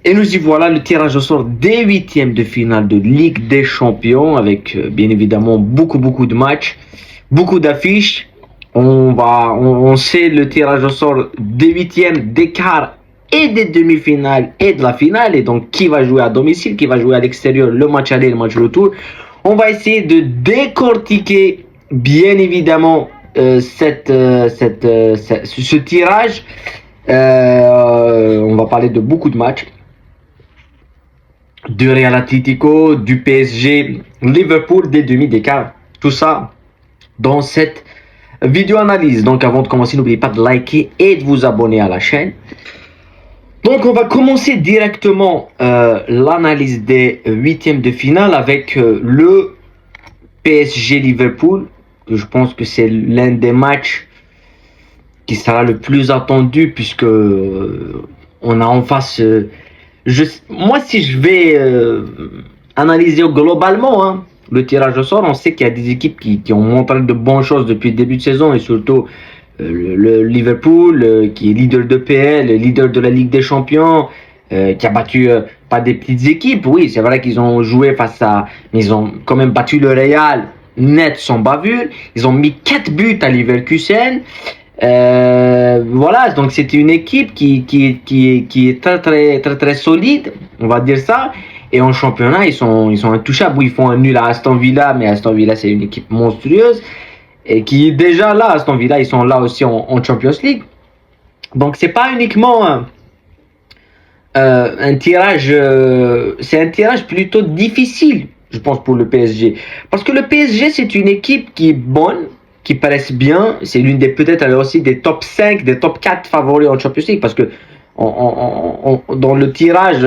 Et nous y voilà, le tirage au sort des huitièmes de finale de Ligue des Champions, avec bien évidemment beaucoup de matchs, beaucoup d'affiches. On sait le tirage au sort des huitièmes, des quarts et des demi-finales et de la finale. Et donc, qui va jouer à domicile, qui va jouer à l'extérieur, le match aller, le match retour. On va essayer de décortiquer, bien évidemment, ce tirage. On va parler de beaucoup de matchs. Du Real Atlético, du PSG, Liverpool, des demi, des quarts. Tout ça dans cette vidéo analyse. Donc avant de commencer, n'oubliez pas de liker et de vous abonner à la chaîne. Donc on va commencer directement l'analyse des huitièmes de finale avec le PSG Liverpool. Je pense que c'est l'un des matchs qui sera le plus attendu puisque on a en face... moi, si je vais analyser globalement le tirage au sort, on sait qu'il y a des équipes qui ont montré de bonnes choses depuis le début de saison et surtout le Liverpool qui est leader de PL, leader de la Ligue des Champions, qui a battu pas des petites équipes. Oui, c'est vrai qu'ils ont joué face à... Mais ils ont quand même battu le Real net sans bavure. Ils ont mis 4 buts à Leverkusen. Voilà, donc c'est une équipe qui est très solide, on va dire ça. Et en championnat, ils sont intouchables. Oui, ils font un nul à Aston Villa, mais Aston Villa c'est une équipe monstrueuse et qui est déjà là. Aston Villa, ils sont là aussi en Champions League. Donc c'est pas uniquement un tirage, c'est un tirage plutôt difficile, je pense, pour le PSG, parce que le PSG c'est une équipe qui est bonne, qui paraissent bien, c'est l'une des peut-être aussi des top 5, des top 4 favoris en Champions League, parce que dans le tirage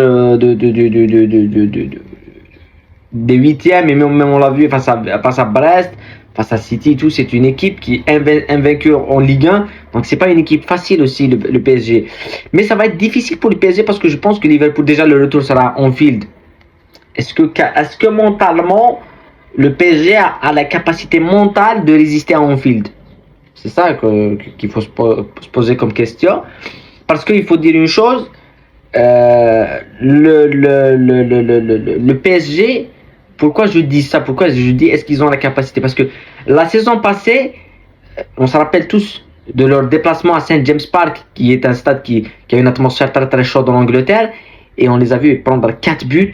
des huitièmes, et même on l'a vu face à Brest, face à City et tout, c'est une équipe qui est invaincue en Ligue 1, donc c'est pas une équipe facile aussi le PSG. Mais ça va être difficile pour le PSG parce que je pense que Liverpool, déjà le retour sera en field. Est-ce que mentalement le PSG a la capacité mentale de résister à Anfield? C'est ça qu'il faut se poser comme question. Parce qu'il faut dire une chose, le PSG, pourquoi je dis ça? Pourquoi je dis est-ce qu'ils ont la capacité? Parce que la saison passée, on se rappelle tous de leur déplacement à St. James Park, qui est un stade qui a une atmosphère très chaude en Angleterre, et on les a vus prendre 4 buts,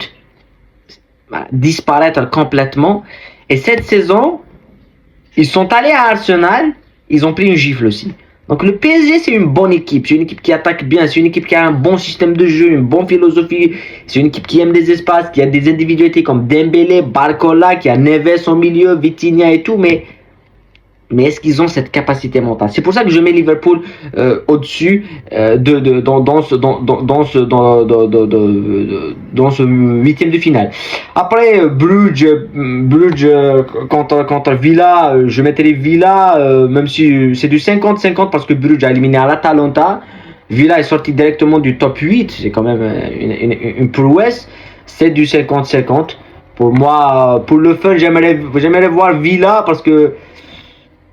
disparaître complètement. Et cette saison, ils sont allés à Arsenal, ils ont pris une gifle aussi. Donc le PSG c'est une bonne équipe, c'est une équipe qui attaque bien, c'est une équipe qui a un bon système de jeu, une bonne philosophie, c'est une équipe qui aime les espaces, qui a des individualités comme Dembélé, Barcola, qui a Neves au milieu, Vitinha et tout, mais est-ce qu'ils ont cette capacité mentale? C'est pour ça que je mets Liverpool au-dessus dans ce huitième de finale. Après Bruges contre Villa, je mettrai Villa, même si c'est du 50-50 parce que Bruges a éliminé à l'Atalanta. Villa est sorti directement du top 8, c'est quand même une prouesse. C'est du 50-50. Pour moi, pour le fun, j'aimerais voir Villa parce que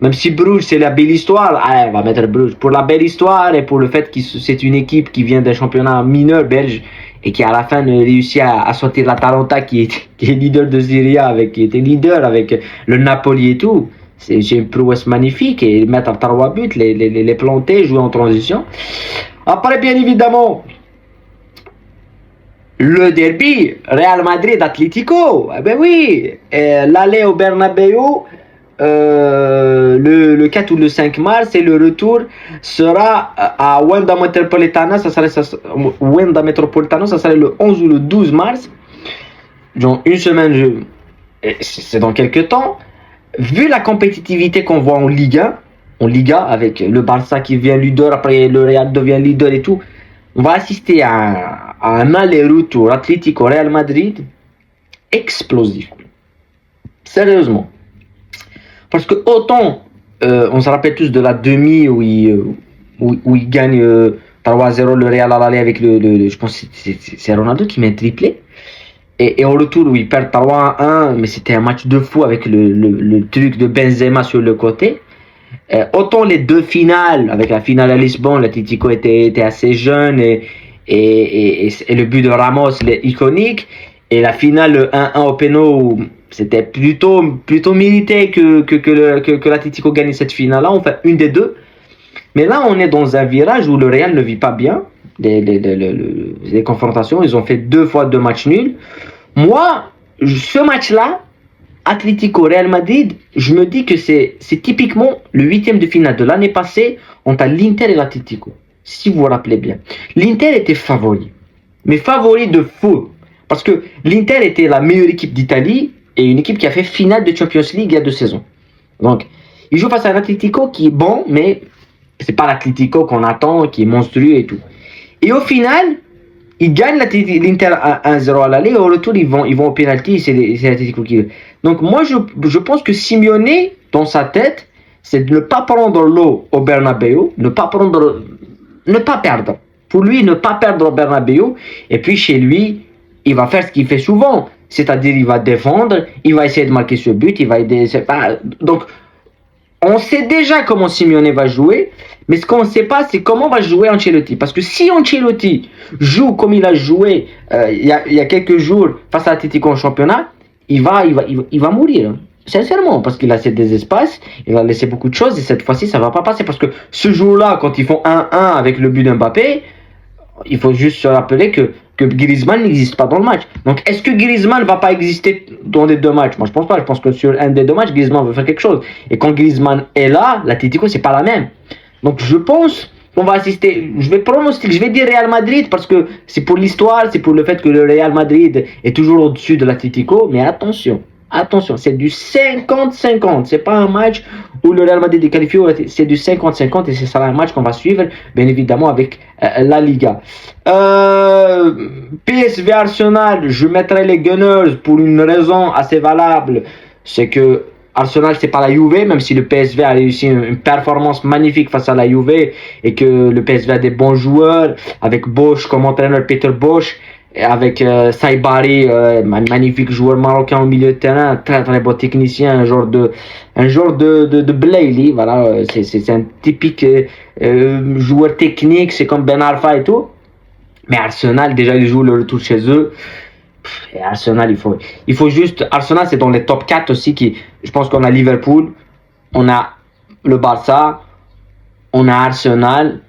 même si Bruges c'est la belle histoire, on va mettre Bruges pour la belle histoire et pour le fait que c'est une équipe qui vient d'un championnat mineur belge et qui à la fin réussit à sortir l'Atalanta qui est leader de Serie A, qui était leader avec le Napoli et tout. C'est une prouesse magnifique et mettre à 3 buts, les planter, jouer en transition. Après bien évidemment le derby Real Madrid Atlético, ben oui, l'aller au Bernabeu. Le 4 ou le 5 mars et le retour sera à Wanda Metropolitano, ça serait le 11 ou le 12 mars, donc une semaine, c'est dans quelques temps. Vu la compétitivité qu'on voit en Liga avec le Barça qui devient leader, après le Real devient leader et tout, on va assister à un aller-retour Atlético Real Madrid explosif, sérieusement. Parce que autant, on se rappelle tous de la demi où il gagne 3-0 le Real à l'aller avec je pense que c'est Ronaldo qui met un triplé. Et au retour où il perd 3-1, mais c'était un match de fou avec le truc de Benzema sur le côté. Autant les deux finales, avec la finale à Lisbonne, l'Atlético était assez jeune et et le but de Ramos, iconique. Et la finale 1-1 au péno, c'était plutôt mérité que l'Atlético gagne cette finale-là, enfin une des deux. Mais là, on est dans un virage où le Real ne vit pas bien. Les confrontations, ils ont fait 2 fois 2 matchs nuls. Moi, ce match-là, Atlético-Real Madrid, je me dis que c'est typiquement le 8e de finale de l'année passée entre l'Inter et l'Atlético. Si vous vous rappelez bien. L'Inter était favori. Mais favori de fou. Parce que l'Inter était la meilleure équipe d'Italie et une équipe qui a fait finale de Champions League il y a 2 saisons. Donc, ils jouent face à un Atlético qui est bon, mais c'est pas l'Atlético qu'on attend, qui est monstrueux et tout. Et au final, ils gagnent l'Inter 1-0 à l'aller, et au retour, ils vont au penalty, c'est l'Atlético qui... Donc moi, je pense que Simeone, dans sa tête, c'est de ne pas prendre l'eau au Bernabeu, ne pas perdre. Pour lui, ne pas perdre au Bernabeu, et puis chez lui, il va faire ce qu'il fait souvent, c'est-à-dire il va défendre, il va essayer de marquer ce but, il va aider... Donc, on sait déjà comment Simeone va jouer, mais ce qu'on ne sait pas, c'est comment va jouer Ancelotti. Parce que si Ancelotti joue comme il a joué il y a quelques jours face à l'Atlético en championnat, il va mourir. Sincèrement, parce qu'il a laissé des espaces, il a laissé beaucoup de choses, et cette fois-ci, ça ne va pas passer. Parce que ce jour-là, quand ils font 1-1 avec le but d'Mbappé, il faut juste se rappeler que Griezmann n'existe pas dans le match. Donc, est-ce que Griezmann ne va pas exister dans les 2 matchs? Moi, je pense pas. Je pense que sur un des 2 matchs, Griezmann va faire quelque chose. Et quand Griezmann est là, l'Atlético, c'est pas la même. Donc, je pense qu'on va assister. Je vais pronostiquer, je vais dire Real Madrid parce que c'est pour l'histoire, c'est pour le fait que le Real Madrid est toujours au-dessus de l'Atlético. Mais attention. Attention, c'est du 50-50. C'est pas un match où le Real Madrid est qualifié, c'est du 50-50 et c'est ça un match qu'on va suivre, bien évidemment, avec la Liga. PSV Arsenal, je mettrai les Gunners pour une raison assez valable. C'est que Arsenal, c'est pas la Juve, même si le PSV a réussi une performance magnifique face à la Juve et que le PSV a des bons joueurs, avec Bosch comme entraîneur, Peter Bosch, avec Saibari, magnifique joueur marocain au milieu de terrain, très très beau technicien, un genre de Blayley, voilà, c'est un typique joueur technique, c'est comme Ben Arfa et tout. Mais Arsenal, déjà ils jouent le retour chez eux. Et Arsenal, il faut juste, Arsenal c'est dans les top 4 aussi, je pense qu'on a Liverpool, on a le Barça, on a Arsenal,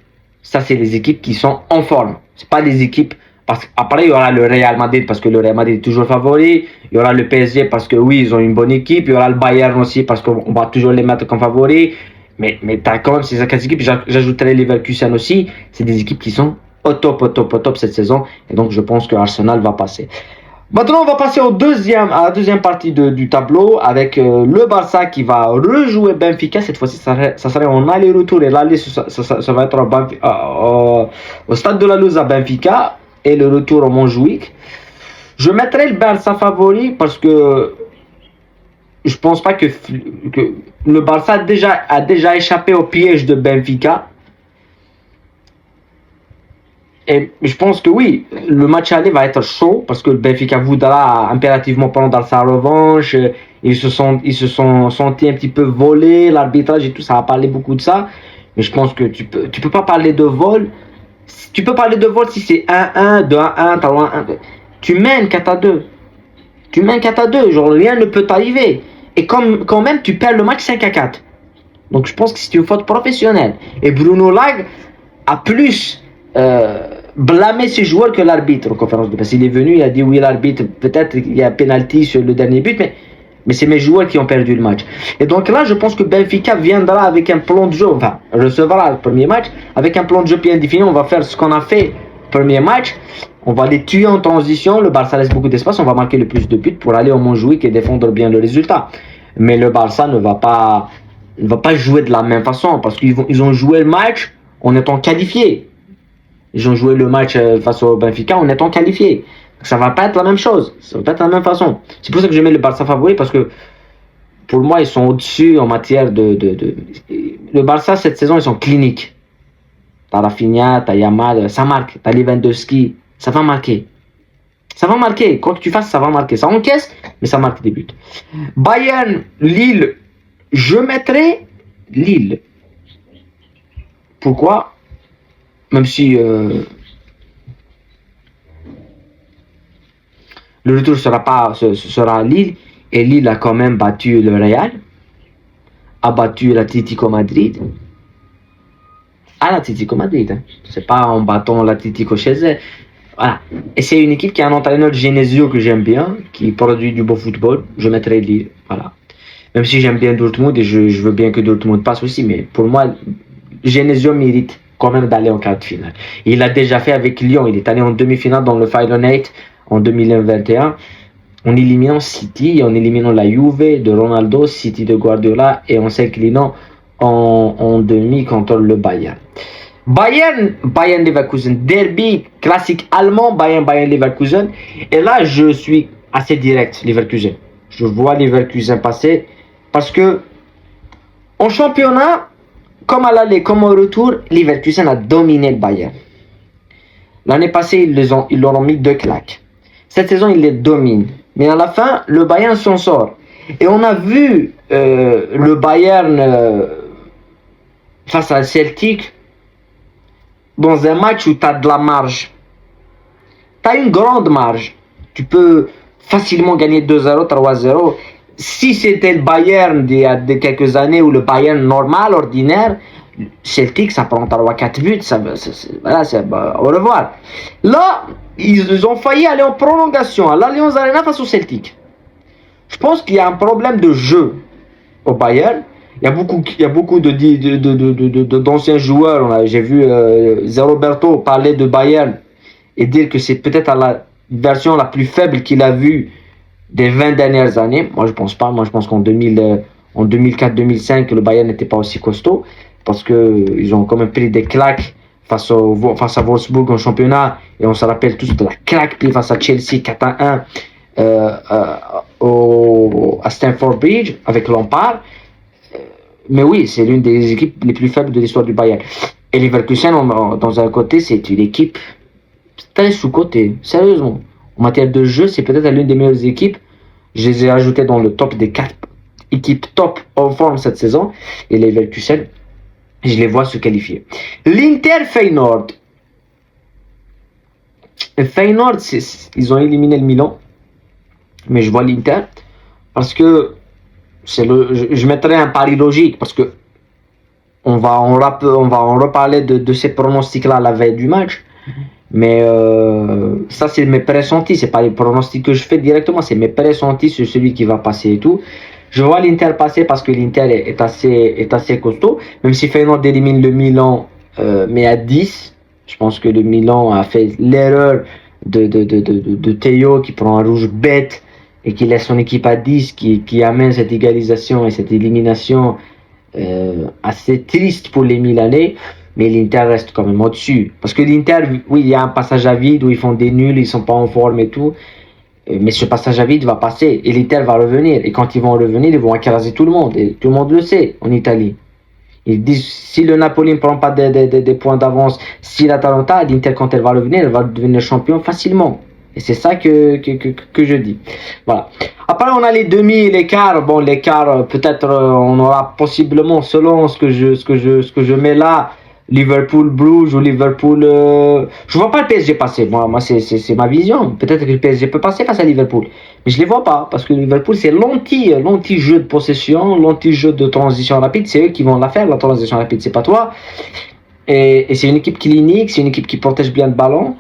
ça c'est les équipes qui sont en forme, c'est pas des équipes. Parce qu'après, il y aura le Real Madrid parce que le Real Madrid est toujours favori. Il y aura le PSG parce que oui, ils ont une bonne équipe. Il y aura le Bayern aussi parce qu'on va toujours les mettre comme favoris. Mais tu as quand même ces 4 équipes. J'ajouterai les Leverkusen aussi. C'est des équipes qui sont au top cette saison. Et donc, je pense que Arsenal va passer. Maintenant, on va passer à la deuxième partie du tableau avec le Barça qui va rejouer Benfica. Cette fois-ci, ça serait en aller-retour. Et l'aller, ça va être au stade de la Luz à Benfica. Et le retour au Montjuic. Je mettrai le Barça favori parce que je pense pas que le Barça a déjà échappé au piège de Benfica. Et je pense que oui, le match aller va être chaud parce que le Benfica voudra impérativement prendre sa revanche. Ils se sont sentis un petit peu volés, l'arbitrage et tout, ça a parlé beaucoup de ça. Mais je pense que tu peux pas parler de vol. Tu peux parler de vol si c'est 1-1, 2-1, 3-1. Tu mènes 4-2. Tu mènes 4-2. Genre, rien ne peut t'arriver. Et quand même, tu perds le match 5-4. Donc, je pense que c'est une faute professionnelle. Et Bruno Lage a plus blâmé ses joueurs que l'arbitre en conférence de presse. Il est venu, il a dit oui, l'arbitre, peut-être il y a penalty sur le dernier but, mais c'est mes joueurs qui ont perdu le match. Et donc là, je pense que Benfica viendra avec un plan de jeu, enfin, recevra le premier match, avec un plan de jeu bien défini. On va faire ce qu'on a fait premier match. On va les tuer en transition. Le Barça laisse beaucoup d'espace. On va marquer le plus de buts pour aller au Montjuic et défendre bien le résultat. Mais le Barça ne va pas jouer de la même façon parce qu'ils ont joué le match en étant qualifiés. Ils ont joué le match face au Benfica en étant qualifiés. Ça va pas être la même chose, ça va pas être la même façon. C'est pour ça que je mets le Barça favori parce que pour moi ils sont au-dessus en matière le Barça cette saison ils sont cliniques. T'as Rafinha, t'as Yamal, ça marque, t'as Lewandowski, ça va marquer. Ça va marquer, quoi que tu fasses ça va marquer. Ça encaisse mais ça marque des buts. Bayern, Lille, je mettrai Lille. Pourquoi? Même si Le retour sera à Lille. Et Lille a quand même battu le Real, a battu l'Atlético Madrid. À l'Atlético Madrid, hein. C'est pas en battant l'Atlético chez eux. Voilà. Et c'est une équipe qui a un entraîneur Genesio que j'aime bien, qui produit du beau football. Je mettrai Lille. Voilà. Même si j'aime bien Dortmund et je veux bien que Dortmund passe aussi, mais pour moi, Genesio mérite quand même d'aller en quart de finale. Il l'a déjà fait avec Lyon. Il est allé en demi-finale dans le Final 8 en 2021. En éliminant City, en éliminant la Juve de Ronaldo, City de Guardiola et en s'inclinant en demi contre le Bayern. Bayern Leverkusen, derby classique allemand, Bayern Leverkusen. Et là, je suis assez direct, Leverkusen. Je vois Leverkusen passer parce que en championnat, comme à l'aller, comme au retour, Leverkusen a dominé le Bayern. L'année passée, ils leur ont mis 2 claques. Cette saison, ils les dominent. Mais à la fin, le Bayern s'en sort. Et on a vu le Bayern face à Celtic dans un match où tu as de la marge. Tu as une grande marge. Tu peux facilement gagner 2-0, 3-0. Si c'était le Bayern d'il y a quelques années ou le Bayern normal, ordinaire, Celtic, ça prend 3-4 buts. Voilà, au revoir. Là, ils ont failli aller en prolongation à l'Allianz Arena face au Celtic. Je pense qu'il y a un problème de jeu au Bayern. Il y a beaucoup d'anciens joueurs. J'ai vu Zé Roberto parler de Bayern et dire que c'est peut-être la version la plus faible qu'il a vue des 20 dernières années. Moi, je pense pas. Moi, je pense qu'en 2004-2005, le Bayern n'était pas aussi costaud parce qu'ils ont quand même pris des claques face à Wolfsburg en championnat. Et on se rappelle tous de la claque prise face à Chelsea 4-1 à Stamford Bridge avec Lampard. Mais oui, c'est l'une des équipes les plus faibles de l'histoire du Bayern. Et Leverkusen, dans un côté, c'est une équipe très sous-cotée. Sérieusement. En matière de jeu, c'est peut-être l'une des meilleures équipes. Je les ai ajoutées dans le top des 4 équipes top en forme cette saison. Et Leverkusen, je les vois se qualifier. L'Inter Feyenoord. Feyenoord, ils ont éliminé le Milan. Mais je vois l'Inter parce que je mettrais un pari logique parce que on va en reparler de ces pronostics-là à la veille du match. Mais ça, c'est mes pressentis. C'est pas les pronostics que je fais directement. C'est mes pressentis sur celui qui va passer et tout. Je vois l'Inter passer parce que l'Inter est assez costaud. Même si Feyenoord élimine le Milan, mais à 10. Je pense que le Milan a fait l'erreur de Théo qui prend un rouge bête et qui laisse son équipe à 10, qui amène cette égalisation et cette élimination assez triste pour les Milanais. Mais l'Inter reste quand même au-dessus. Parce que l'Inter, oui, il y a un passage à vide où ils font des nuls, ils sont pas en forme et tout. Mais ce passage à vide va passer et l'Inter va revenir. Et quand ils vont revenir, ils vont écraser tout le monde. Et tout le monde le sait en Italie. Ils disent, si le Napoli ne prend pas des points d'avance, si l'Atalanta, l'Inter, quand elle va revenir, elle va devenir champion facilement. Et c'est ça que je dis. Voilà. Après, on a les demi et les quarts. Bon, les quarts, peut-être, on aura possiblement, selon ce que je mets là, Liverpool Bruges ou Liverpool. Je vois pas le PSG passer. Moi, c'est ma vision. Peut-être que le PSG peut passer face à Liverpool, mais je les vois pas parce que Liverpool c'est l'anti-jeu de possession, l'anti-jeu de transition rapide. C'est eux qui vont la faire, la transition rapide. C'est pas toi. Et c'est une équipe clinique, c'est une équipe qui protège bien le ballon.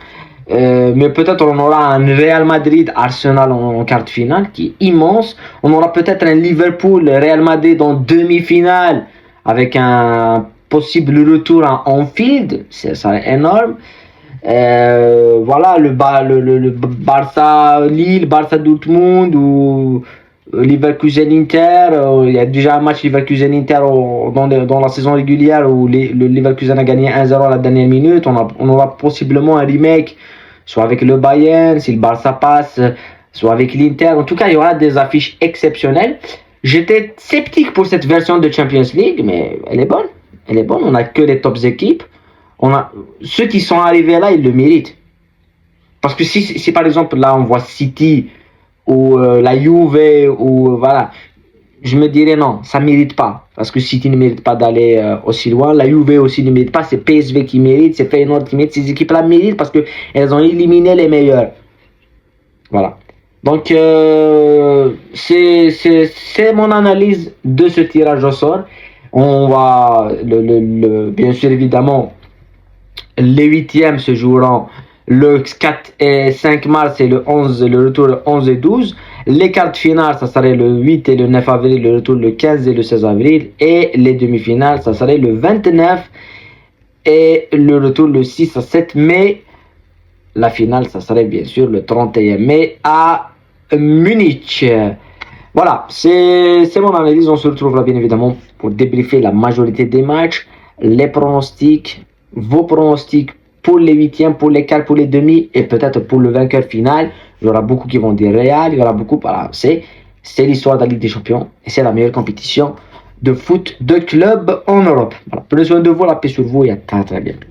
Mais peut-être on aura un Real Madrid Arsenal en quart de finale qui est immense. On aura peut-être un Liverpool Real Madrid en demi-finale avec un possible retour à Anfield, ça serait énorme. Voilà, le Barça Lille, Barça Dortmund ou Leverkusen Inter. Il y a déjà un match Leverkusen Inter dans la saison régulière où le Leverkusen a gagné 1-0 à la dernière minute. On aura possiblement un remake, soit avec le Bayern, si le Barça passe, soit avec l'Inter. En tout cas, il y aura des affiches exceptionnelles. J'étais sceptique pour cette version de Champions League, mais elle est bonne. Elle est bonne, on n'a que les tops équipes. Ceux qui sont arrivés là, ils le méritent. Parce que si par exemple là on voit City ou la Juve ou voilà, je me dirais non, ça ne mérite pas. Parce que City ne mérite pas d'aller aussi loin. La Juve aussi ne mérite pas. C'est PSV qui mérite, c'est Feyenoord qui mérite. Ces équipes-là méritent parce qu'elles ont éliminé les meilleurs. Voilà. Donc, c'est mon analyse de ce tirage au sort. On va, bien sûr, évidemment, les huitièmes se joueront le 4 et 5 mars et le retour le 11 et 12. Les quarts finales, ça serait le 8 et le 9 avril, le retour le 15 et le 16 avril. Et les demi-finales, ça serait le 29 et le retour le 6 à 7 mai. La finale, ça serait bien sûr le 31 mai à Munich. Voilà, c'est mon analyse. On se retrouve là bien évidemment pour débriefer la majorité des matchs, les pronostics, vos pronostics pour les huitièmes, pour les quarts, pour les demi et peut-être pour le vainqueur final. Il y aura beaucoup qui vont dire Real, il y aura beaucoup. Voilà, c'est l'histoire de la Ligue des Champions et c'est la meilleure compétition de foot de club en Europe. Voilà, prenez soin de vous, la paix sur vous et à très très bientôt.